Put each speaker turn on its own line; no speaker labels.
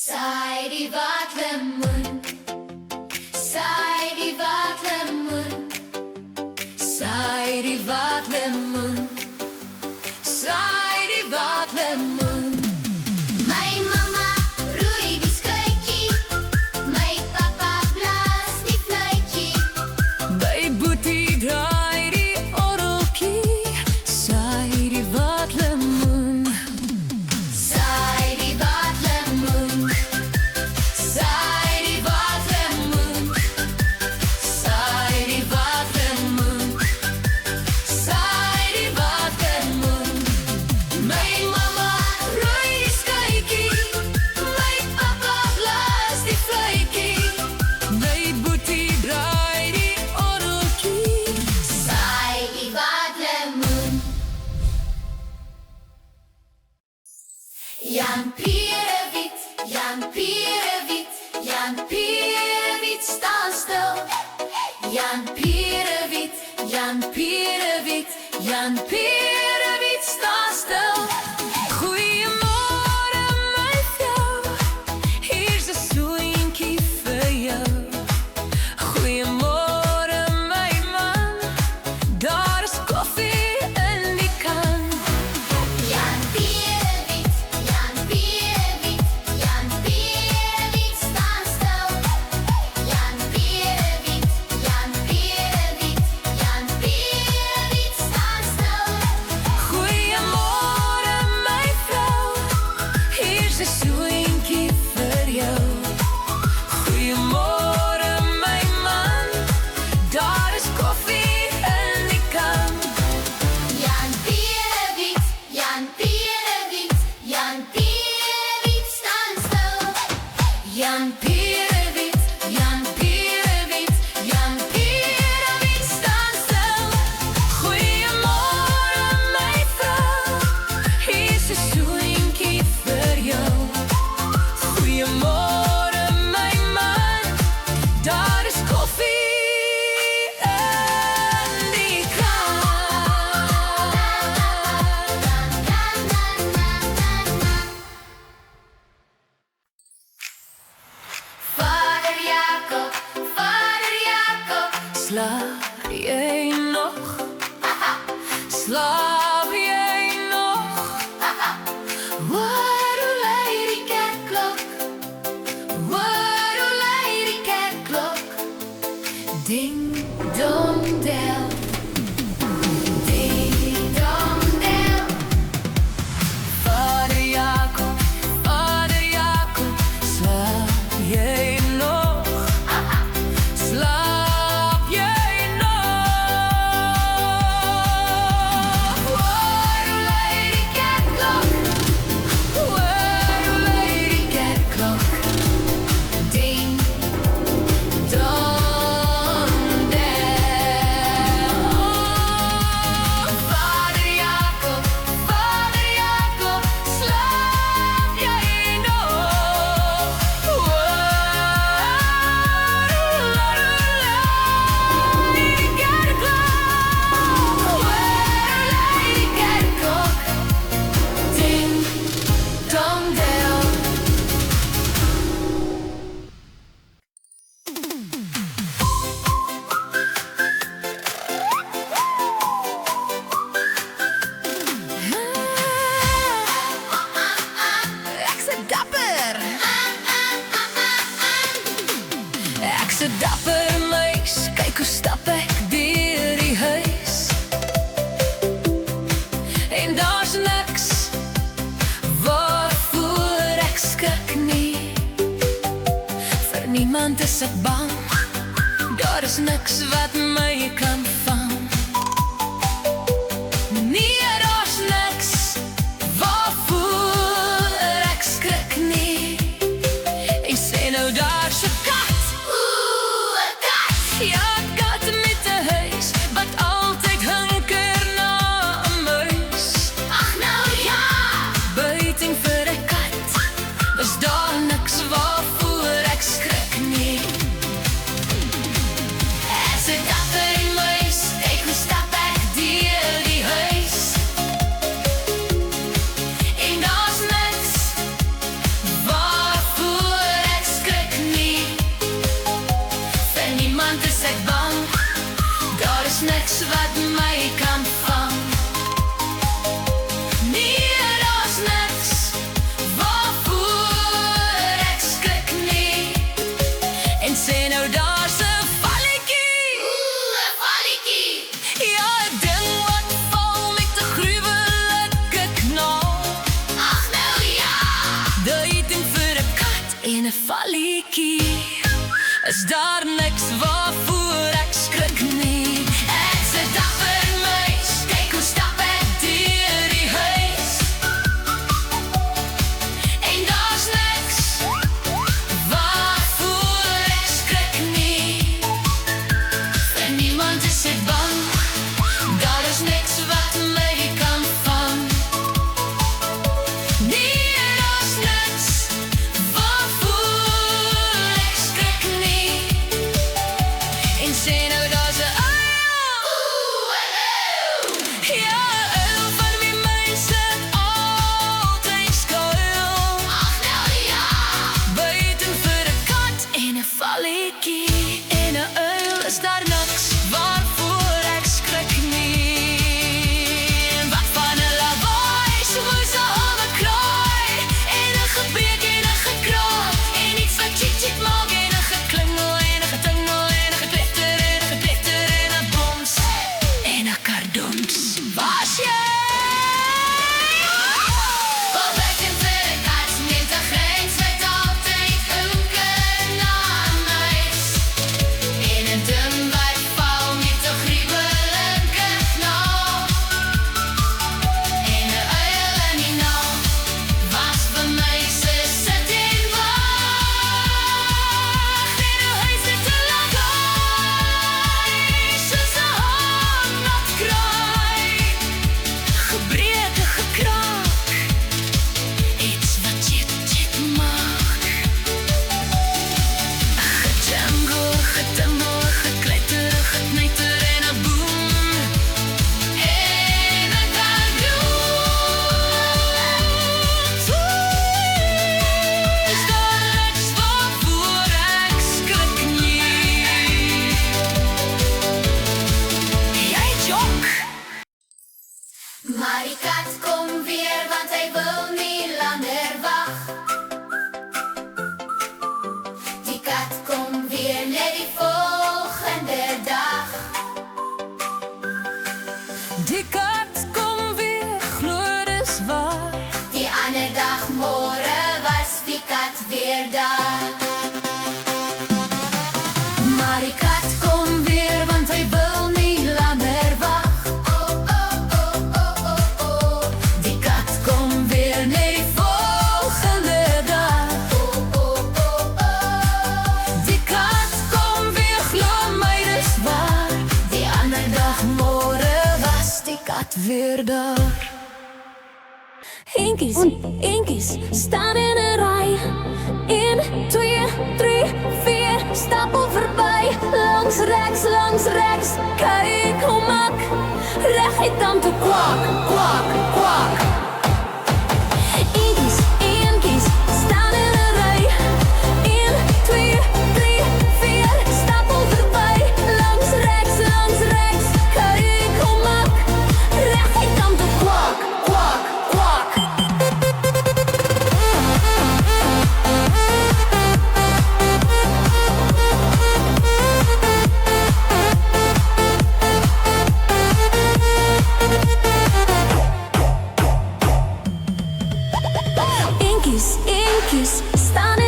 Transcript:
Sai die watlemoen, sai die watlemoen, sai die watlemoen, sai die watlemoen. My mamma roei die skuitjie, my papa blaas die fluitjie.
My boetie draai die orgeltjie, saai die watlemoen.
Saai die watlemoen, saai die watlemoen, saai die watlemoen, saai die watlemoen. My mamma roei die skuitjie, my papa blaas die fluitjie.
My boetie draai die orgeltjie.
Saai die watlemoen. Jan Pierewiet, Jan Pierewiet, Jan Pierewiet, staan stil. Jan Pierewiet, Jan Pierewiet, Jan Pierewiet, staan stil.
Goeiemôre my vrou, hier's 'n soentjie vir jou. Goeiemôre my man, daar is koffie in die kan.
Jan Pierewiet, Jan Pierewiet, Jan Pierewiet, staan stil. Jan Pierewiet, Jan Pierewiet, Jan Pierewiet, staan stil.
Goeiemôre my vrou, hier's 'n soentjie vir jou. Goeiemôre my man, daar is koffie in die kan.
Jan Pierewiet, Jan Pierewiet, Jan Pierewiet, staan stil. Jan Pierewiet, Jan Pierewiet, Jan Pierewiet, staan stil.
Goeiemôre my vrou, hier's 'n soentjie vir jou. Goeiemôre my man, daar is koffie in die kan.
Vader Jakob, Vader Jakob,
Slaap jy nog? Slaap jy nog?
hoor hoe lui die kerkklok, hoor hoe lui die kerkklok.
Ding
Dong del, ding dong del.
Vader Jakob, slaap jy nog? Slaap jy nog?
Hoor hoe lui die kerkklok,
Hoor hoe lui die kerkklok.
ding dong del. Vader Jakob, slaap jy nog? Ding dong del.
Ek's 'n dapper. Ek's 'n dapper muis, kyk hoe stap ek deur die huis. En daar's niks waarvoor ek skrik nie. Vir niemand is ek bang, daar is niks wat my kan vang. Nee, daar's niks waarvoor ek skrik nie. En sê nou daar's 'n kat,
Oeh, 'n kat.
ja, 'n kat met 'n huis, wat altyd hunker na 'n muis.
Ag nou ja.
Buiting vir 'n kat, is daar niks waarvoor ek skrik nie.
Ek's 'n dapper muis, kyk hoe stap ek deur die huis. En daar's niks waarvoor
in 'n valletjie. Is daar niks waarvoor ek skrik nie. Ek's 'n dapper muis, kyk hoe stap ek deur die huis. En daar's niks waarvoor ek skrik nie. Vir niemand is ek bang, daar is niks wat my kan vang. Nee, daar's niks waarvoor ek skrik nie. En sê nou daar's 'n ja, 'n uil van wie mense altyd skuil. Ag nou ja, buiten vir 'n kat en 'n valletjie. En 'n uil is daar niks waarvoor ek skrik nie. En wat van 'n lawaai, so moes 'n homme kraai. En 'n gebreek en 'n gekraak. En iets wat tjik maak en 'n geklingel en 'n getingel en 'n gepletter en 'n gepletter en 'n boms en 'n kardoms. Was jy? Wat buiten vir 'n kat neemt 'n grens wat altyd hunker na muis. En 'n ding wat val met 'n griebelinke knaap. En 'n uil in die nag was vir muise sit en wag. En 'n huis het te laat huis, soos 'n haan wat kraai. Gebreke gekraak, iets wat tjik maak. Gejangle, getingel, gekletter, geknetter en 'n boom. En 'n kardoens. Is daar niks waarvoor ek skrik nie. Jy jok.
Maar die kat kom weer, want hy wil nie langer wag. Die kat kom weer net die volgende dag.
Die kat kom weer, glo dis waar.
Die ander dag môre was die kat weer daar.
Maar die kat kom weer, want hy wil nie langer wag. Die kat kom weer, nee, volgende dag. Die kat kom weer, glo my dis waar. Die ander dag môre was die kat weer daar. Eentjies staan in 'n ry. 1, 2, 3, 4, stapel verby. Langs regs, kyk hoe mak. Reguit dan toe kwak, kwak, kwak. Eentjies staan in 'n ry. 1, 2, 3, 4, stapel verby. Langs regs, kyk hoe mak. Reguit dan toe kwak, kwak, kwak. Eentjies staan